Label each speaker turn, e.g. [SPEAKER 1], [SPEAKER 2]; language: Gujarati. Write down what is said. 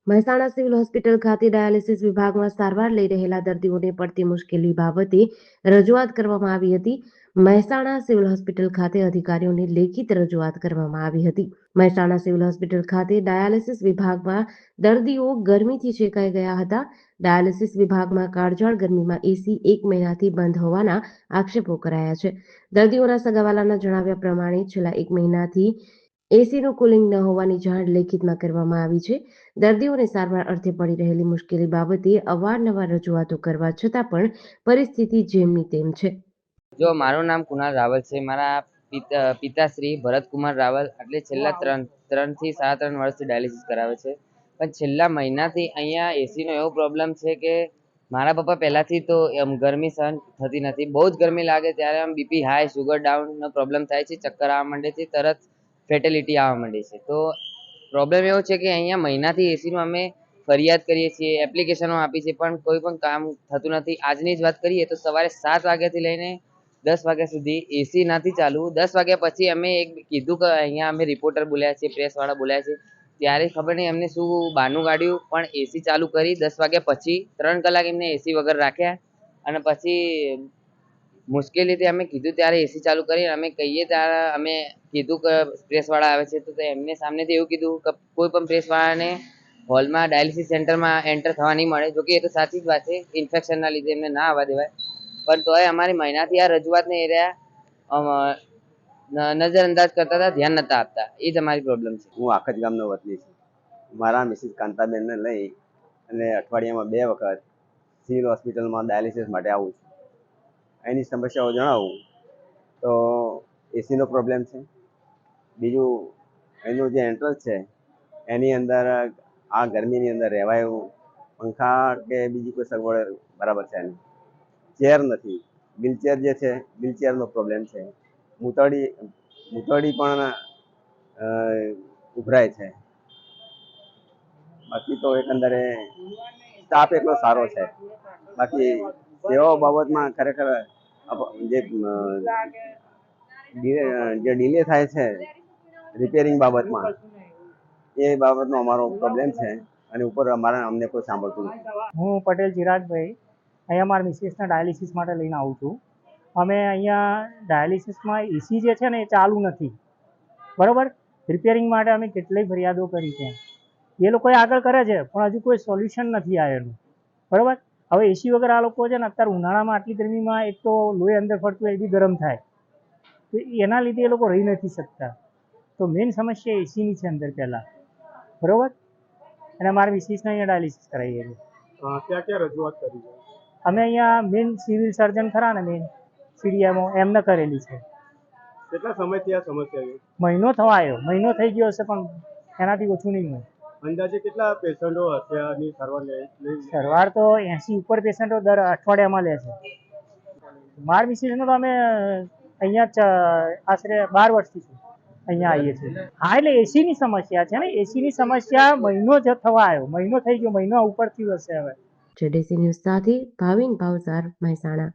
[SPEAKER 1] મહેસાણા સિવિલ હોસ્પિટલ ખાતે ડાયાલિસિસ વિભાગમાં સારવાર લઈ રહેલા દર્દીઓને પડતી મુશ્કેલી બાબતે રજૂઆત કરવામાં આવી હતી. મહેસાણા સિવિલ હોસ્પિટલ ખાતે અધિકારીઓને લેખિત રજૂઆત કરવામાં આવી હતી. મહેસાણા સિવિલ હોસ્પિટલ ખાતે ડાયાલિસિસ વિભાગમાં દર્દીઓ ગરમીથી શેકાઈ ગયા હતા. ડાયાલિસિસ વિભાગમાં કાળઝાળ ગરમીમાં એસી 1 મહિનાથી બંધ હોવાના આક્ષેપો કરાયા છે. દર્દીઓના સગાવાલાના જણાવ્યા પ્રમાણે છેલ્લા 1 મહિનાથી એસીનું કુલિંગ ન હોવાની જાણ લેખિતમાં કરવામાં આવી છે. દર્દીઓને સારવાર અર્થે પડી રહેલી મુશ્કેલી બાબતે અવારનવાર રજૂઆતો કરવા છતાં પણ પરિસ્થિતિ જેમની તેમ છે.
[SPEAKER 2] જો મારું નામ કુણાલ રાવલ છે. મારા પિતાશ્રી ભરતકુમાર રાવલ એટલે છેલ્લા 3 થી 3.5 વર્ષથી ડાયાલિસિસ કરાવે છે. પણ છેલ્લા મહિનાથી અહીંયા એસીનો એવો પ્રોબ્લેમ છે કે મારા પપ્પા પહેલાથી તો ગરમી સહન થતી નથી. બહુ જ ગરમી લાગે ત્યારે આમ બીપી હાઈ, સુગર ડાઉનનો પ્રોબ્લેમ થાય છે, ચક્કર આવવા માંડે છે, તરત ફેટેલિટી આવવા માંડે છે. તો પ્રોબ્લેમ એવો છે કે અહીંયા મહિનાથી એસીનું અમે ફરિયાદ કરીએ છીએ, એપ્લિકેશનો આપી છે, પણ કોઈ પણ કામ થતું નથી. આજની જ વાત કરીએ તો સવારે 7 વાગ્યાથી લઈને 10 વાગ્યા સુધી એસી નથી ચાલુ. 10 વાગ્યા પછી અમે કીધું કે અહીંયા અમે રિપોર્ટર બોલ્યા છે, પ્રેસવાળા બોલ્યા છે, ત્યારે ખબર નહીં એમને શું બહાનું કાઢ્યું, પણ એસી ચાલુ કરી 10 વાગ્યા પછી 3 કલાક એમને એસી વગર રાખ્યા. અને પછી મુશ્કેલીથી અમે કીધું ત્યારે એસી ચાલુ કરી. અમે કહીએ ત્યારે અમે કીધું કે પ્રેસવાળા આવે છે, તો એમને સામેથી એવું કીધું કે કોઈ પણ પ્રેસવાળાને હોલમાં ડાયાલિસિસ સેન્ટરમાં એન્ટર થવા નહીં મળે. જોકે એ તો સાચી જ વાત છે, ઇન્ફેક્શનના લીધે એમને ના આવવા દેવાય. પણ તોય અમારી મહિનાથી આ રજૂઆતને એ રહ્યા નજરઅંદાજ કરતા હતા, ધ્યાન નતા આપતા. એ જ અમારી પ્રોબ્લેમ છે.
[SPEAKER 3] હું આખત ગામનો વતની છું. મારા મિસિસ કાંતાબેનને લઈ અને અઠવાડિયામાં 2 વખત સિવિલ હોસ્પિટલમાં ડાયાલિસિસ માટે આવું છું. એની સમસ્યાઓ જણાવું તો એસીનો પ્રોબ્લેમ છે. બીજું એનું જે એન્ટ્રન્સ છે એની અંદર આ ગરમીની અંદર રહેવાય એવું પંખા કે બીજી કોઈ સગવડ બરાબર છે નહીં. ચેર નથી, વ્હીલચેર જે છે વ્હીલચેરનો પ્રોબ્લેમ છે. મૂતળી પણ ઉભરાય છે. બાકી તો એકંદરે સ્ટાફ એટલો સારો છે. બાકી સેવાઓ બાબતમાં ખરેખર જે ડીલે થાય છે રિપેરિંગ બાબતમાં, એ બાબતનો અમારો પ્રોબ્લેમ છે અને ઉપર અમને કોઈ સાંભળતું નથી.
[SPEAKER 4] હું પટેલ ચિરાગભાઈ અહીંયા મારા મિસિસના ડાયાલિસિસ માટે લઈને આવું છું. અમે અહીંયા ડાયાલિસિસમાં એસી જે છે ને એ ચાલુ નથી, બરાબર. રિપેરિંગ માટે અમે કેટલીય ફરિયાદો કરી છે. એ લોકોએ આગળ કરે છે પણ હજુ કોઈ સોલ્યુશન નથી આવેલું, બરાબર. હવે એસી વગર આ લોકો છે ને અત્યારે ઉનાળામાં આટલી ગરમીમાં એક તો લોહી અંદર ફરતું એ બી ગરમ થાય, તો એના લીધે એ લોકો રહી નથી શકતા. તો મેઇન સમસ્યા એસીની છે અંદર પહેલાં, બરાબર. અને મારા મિસિસને અહીંયા ડાયાલિસિસ કરાવીએ છીએ.
[SPEAKER 5] ક્યાં ક્યાં રજૂઆત કરી છે?
[SPEAKER 4] અમે અહીંયા મેઇન સિવિલ સર્જન ખરા ને, મેઇન સીડીએમઓ, એમને કરેલી છે.
[SPEAKER 5] કેટલા સમયથી આ સમસ્યા છે?
[SPEAKER 4] મહિનો થવા આવ્યો, મહિનો થઈ ગયો હશે પણ એનાથી ઓછું નહીં હોય.
[SPEAKER 5] અંદાજે કેટલા પેશન્ટો હશે આની સારવાર લે?
[SPEAKER 4] સારવાર તો 80 ઉપર પેશન્ટો દર અઠવાડિયામાં લે છે. મારા મિસિસનો તો અમે અહીંયા આશરે 12 વર્ષથી છું અહીંયા આવીએ છીએ. હા, એટલે એસીની સમસ્યા છે ને, એસીની સમસ્યા મહિનો જ થવા આવ્યો, મહિનો થઈ ગયો, મહિનો ઉપરથી હશે હવે.
[SPEAKER 1] જેડીસી ન્યૂઝ સાથે ભાવિન ભાવસાર, મહેસાણા.